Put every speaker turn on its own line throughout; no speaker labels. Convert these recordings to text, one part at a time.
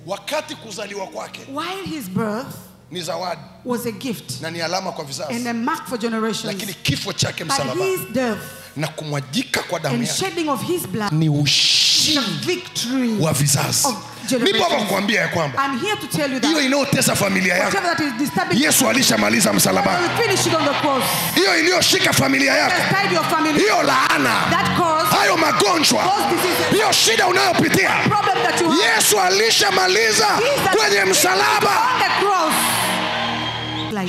wakati kuzaliwa kwake,
while his birth
ni zawadi,
was a gift,
na ni alama kwa vizazi,
and a mark for generations,
lakini kifo chake
but
msalabani
his death
na kumwagika kwa damu
and
yake
shedding of his blood
ni
is a
ushindi
victory
wa vizazi. Nipo hapa kukuambia ya kwamba
I'm here to tell you
hiyo
that
inayotesa familia yako,
whatever that is disturbing,
Yesu alishamaliza msalabani.
will finish it on the cross.
Hiyo iliyoshika familia yako,
Has tied your family,
hiyo laana,
that cause,
hayo magonjwa,
those diseases,
hiyo shida unayopitia,
problem that you have,
Yesu alishamaliza kwenye msalaba.
on the cross.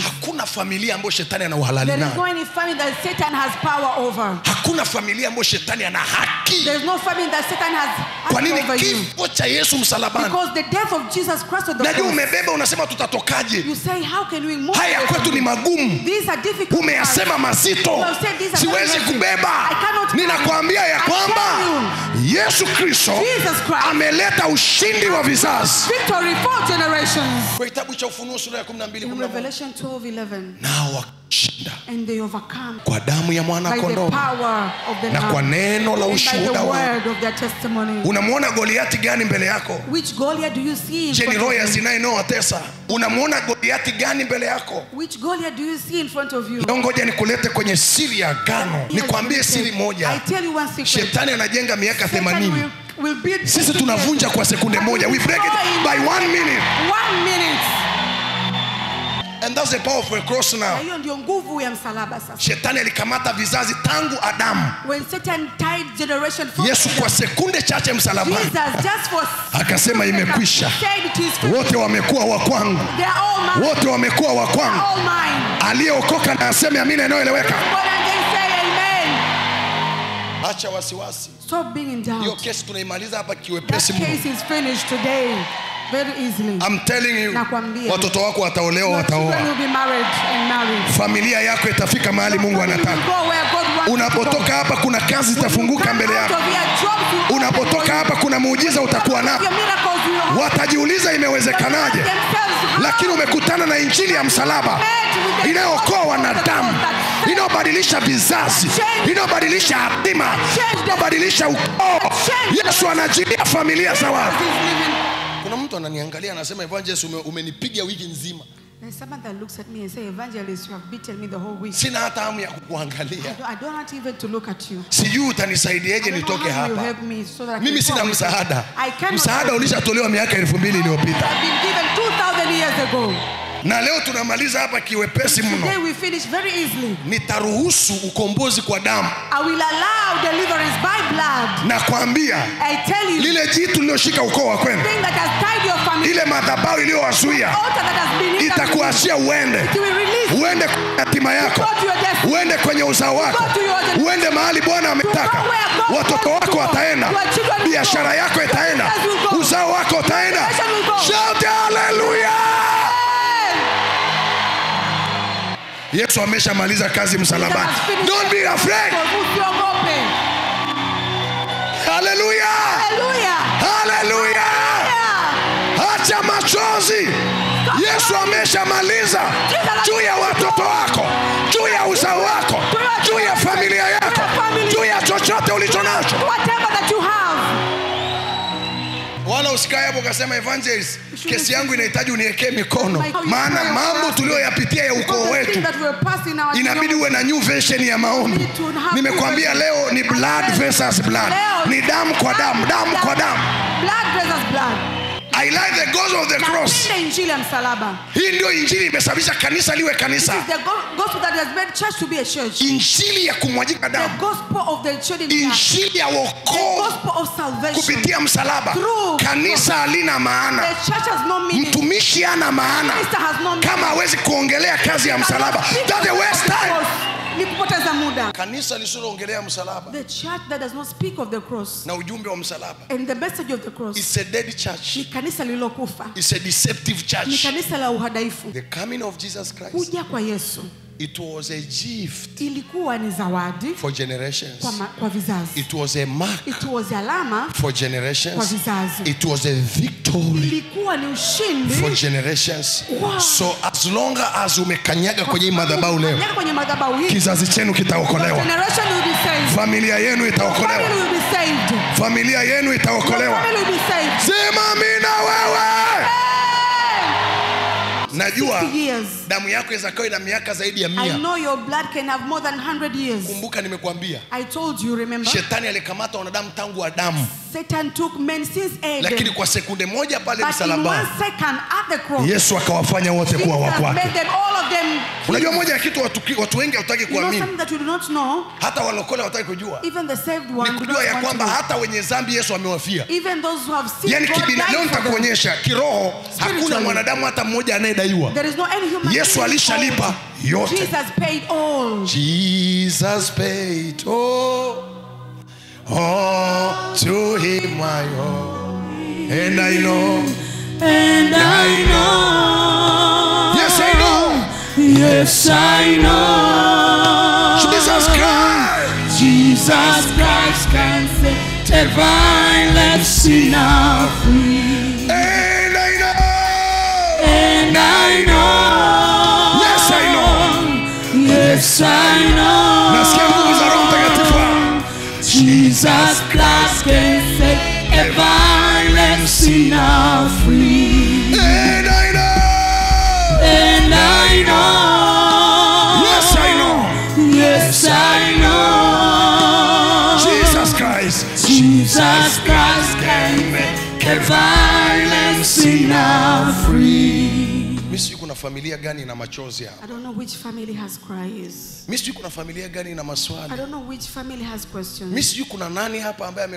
Hakuna familia ambayo shetani ana uhalali
There is
nayo.
no any family that Satan has power over.
Hakuna familia ambayo shetani ana haki.
There is no family that Satan has
Kwa nini
over you.
kifo cha Yesu msalabani?
Because the death of Jesus Christ on the
Najua
cross.
umebeba, unasema tutatokaje?
You say, how can we move?
Haya kwetu ni magumu.
These are difficult.
Umeyasema mazito, siwezi kubeba. Ninakwambia ya kwamba Yesu Kristo ameleta ushindi wa vizazi.
Victory for generations.
Kwa kitabu cha Ufunuo sura ya 12,
In Revelation 12:11.
nao wakashinda
And they overcome
kwa damu ya mwana
by the
kondoo
power of the
na kwa
Lamb,
neno la
and by the
ushuhuda wao.
word of their testimony.
Unamwona Goliati gani mbele yako?
Which Goliath do you see in
Je, ni
front
roho
of
ya
you?
zinaa inayowatesa? Unamwona Goliati gani mbele yako?
Which Goliath do you see in front of you?
Ngoja nikulete kwenye siri ya agano. Nikwambie siri moja.
I tell you one secret.
Shetani anajenga miaka 80.
Will build.
Sisi tunavunja kwa sekunde moja. We break it by 1 minute.
1 minute.
And that's the power of a cross now.
Hiyo ndio nguvu ya msalaba sasa.
Shetani alikamata vizazi tangu Adamu.
When Satan tied generation from
Yesu kwa sekunde chache msalabani
Jesus just for
akasema imekwisha.
said it is finished.
Wote wamekuwa wa kwangu.
They are all mine.
Wote wamekuwa wa kwangu.
All mine.
Aliyeokoka na aseme amina inayoeleweka.
But again say amen.
Acha wasiwasi.
Stop being in doubt.
Hiyo kesi tunaimaliza hapa
That
kiwepesi mno.
case is finished today. Very easily.
I'm telling you,
Nakwambia.
watoto wako wataolewa,
Your children
wataoa.
will be married and married.
Familia yako itafika mahali Mungu anataka. Unapotoka hapa kuna kazi itafunguka mbele yako. Unapotoka hapa kuna muujiza utakuwa nao. Watajiuliza imewezekanaje? Lakini umekutana na injili ya msalaba inayookoa wanadamu, inayobadilisha vizazi, inayobadilisha hatima, inayobadilisha ukoo. Yesu anajilia familia za watu. Kuna mtu ananiangalia anasema, Evangelist, umenipiga wiki nzima.
There's someone that looks at me and say, Evangelist, you have beaten me the whole week.
Sina hata hamu ya kukuangalia.
I don't want even to look at you.
Sijui utanisaidiaje nitoke hapa. Mimi sina msaada. Msaada ulishatolewa miaka 2000 iliyopita.
I've been given 2000 years ago.
Na leo tunamaliza hapa kiwepesi mno.
Today we finish very easily.
Nitaruhusu ukombozi kwa damu.
I will allow deliverance by blood.
Nakwambia,
I tell you,
lile jitu lilioshika ukoo wa kwenu,
thing that has tied your family,
ile madhabahu iliyowazuia, itakuachia uende. Uende kwa hatima yako. Uende kwenye uzao wako. Uende mahali Bwana ametaka. Watoto wako wataenda. Biashara yako itaenda. Uzao wako utaenda. Shout hallelujah! Yesu ameshamaliza kazi msalabani. Don't be afraid. Hallelujah!
Hallelujah!
Hallelujah! Acha machozi. Yesu ameshamaliza juu ya watoto wako, juu ya uzao wako, juu ya familia yako, juu ya chochote ulichonacho.
Whatever that you have.
Wala usikae hapo ukasema, Evangelist, kesi yangu inahitaji uniwekee mikono. Maana mambo tuliyoyapitia ya ukoo wetu inabidi uwe na new version ya maombi. Nimekwambia leo ni blood versus blood. Ni damu kwa damu, damu kwa damu.
Blood versus blood.
I like the gospel of the cross. Hii ndio injili imesababisha kanisa liwe kanisa.
This is the gospel that has made church to be a church.
Injili ya kumwagika damu.
The gospel of the shedding blood.
Injili ya wokovu.
The gospel of salvation.
Kupitia msalaba. Kanisa halina maana.
The church has no meaning.
Mtumishi hana maana kama hawezi kuongelea kazi ya msalaba. That's the waste time. Kanisa lisiloongelea msalaba,
the church that does not speak of the cross
na ujumbe wa msalaba,
and the message of the cross,
it's a dead church.
Ni kanisa lililokufa.
It's a deceptive church.
Ni kanisa la uhadaifu.
The coming of Jesus Christ,
kuja kwa Yesu,
it was a gift.
Ilikuwa ni zawadi
for generations.
Kwa vizazi.
It was a mark.
It was alama
for generations.
Kwa vizazi.
It was a victory.
Ilikuwa ni ushindi
for generations.
Wow.
So as long as umekanyaga kwenye madhabahu leo, kizazi chenu kitaokolewa. Familia yenu itaokolewa. Familia yenu itaokolewa. Sema amina wewe. Najua
60 years.
damu yako inaweza kuwa ina miaka zaidi ya
I
100.
know your blood can have more than 100 years.
Kumbuka nimekuambia.
I told you, remember?
Shetani alikamata wanadamu tangu Adamu.
Satan took men since Adam.
Lakini kwa sekunde moja pale
But in 1
msalabani,
second at the cross,
Yesu akawafanya wote kuwa wa
Jesus made
kwake.
them, all of them.
Unajua moja ya kitu watu wengi hawataki
You know
kuamini,
something that you do not know?
hata walokole hawataki kujua,
Even the saved
ni
one do
kujua
not
ya
want to
kwamba
know.
hata wenye dhambi Yesu amewafia.
Even those who have sinned,
Yani
God
kibina, leo
died for them.
nitakuonyesha kiroho hakuna mwanadamu hata mmoja anayedaiwa.
There is no any human
Yesu
being
alishalipa
owed.
yote.
Jesus paid all.
Jesus paid all to him I owe. And I know,
and I know,
yes I know,
yes I know,
Jesus Christ
can set a violent sinner free.
And I know,
And I know,
yes I know,
yes I know,
nasikia nguvu za Roho Mtakatifu.
Jesus Christ can set a violent sinner free.
And I know,
And I know,
yes I know,
yes I know,
Jesus Christ
can make a violent sinner free.
Mimi sijui kuna familia gani na machozi hapa.
I don't know which family has cries.
Mimi sijui kuna familia gani na
I
maswali.
don't know which family has questions.
Mimi sijui kuna nani hapa ambaye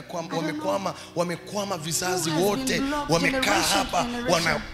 wamekwama vizazi wote, wamekaa hapa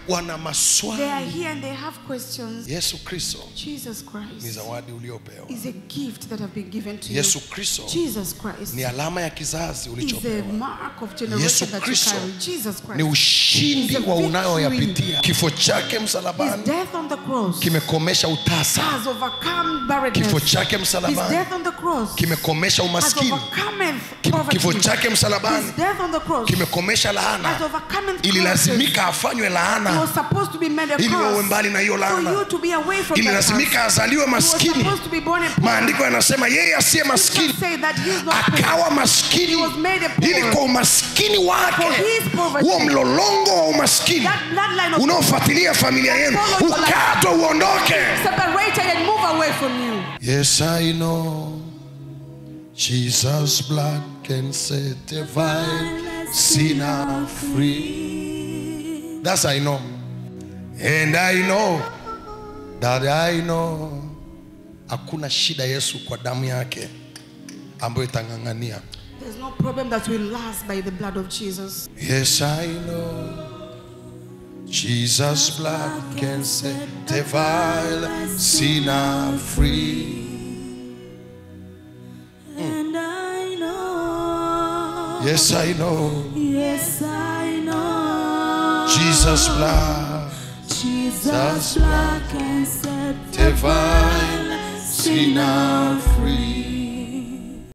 wana maswali.
They are here and they have questions.
Yesu Kristo
Jesus
ni
Christ
zawadi uliopewa.
is a gift that have been given to you.
Yesu Kristo
Jesus Christ
ni alama ya kizazi
is a
ulichopewa.
mark of
Yesu
generation that you
Kristo
carry. Jesus Christ.
ni ushindi
is a
wa
victory.
unayoyapitia. Kifo chake
His
msalabani
death on the cross
kimekomesha utasa.
has overcome barrenness.
Kifo chake
His
msalabani
death on the cross
kimekomesha
has
umaskini.
overcome poverty.
Kifo chake msalabani
His death on the cross
kimekomesha laana.
has overcome curses.
Ililazimika afanywe
He
laana
was supposed to be made a
ili wawe
curse
mbali na hiyo
for
laana.
you to be away from that curse.
Ililazimika azaliwe
He was
maskini.
supposed to be born a poor.
Maandiko yanasema yeye asiye maskini
Say that he is not poor.
akawa maskini
He was made a poor.
ili kwa umaskini wake,
For his poverty.
huo mlolongo wa umaskini
That bloodline of
unaofuatilia familia yenu
Follow your life.
ukatwe uondoke.
separated and move away from you.
Yes I know, Jesus' blood can set a vile sinner free. That's I know. And I know that I know hakuna shida Yesu kwa damu yake ambayo itangangania.
There's no problem that will last by the blood of Jesus.
Yes I know, Jesus' blood can set a vile sinner free.
And I know,
Yes I know,
yes I know,
Jesus' blood
Jesus' blood can set
a vile sinner free.